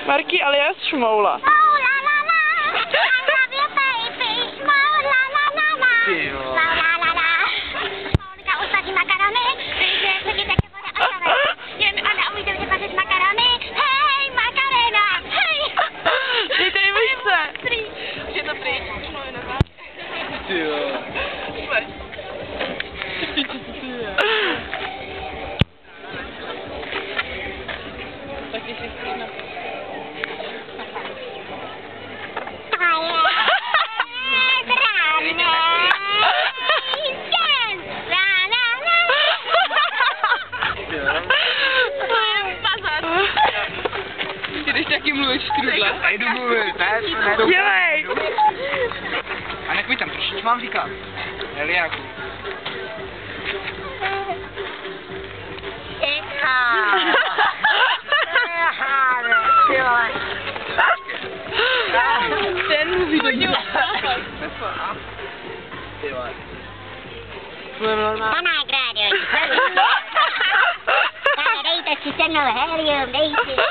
Marky alias Šmoula. Když taky mluvíš štrudla. Nejdu mluvit, ne? Dělej! A nech mi tam trošičku mám říkat. Eliáku. Ten mluví do něj. Pana Grádio, dejte si se mnou helium, dejte.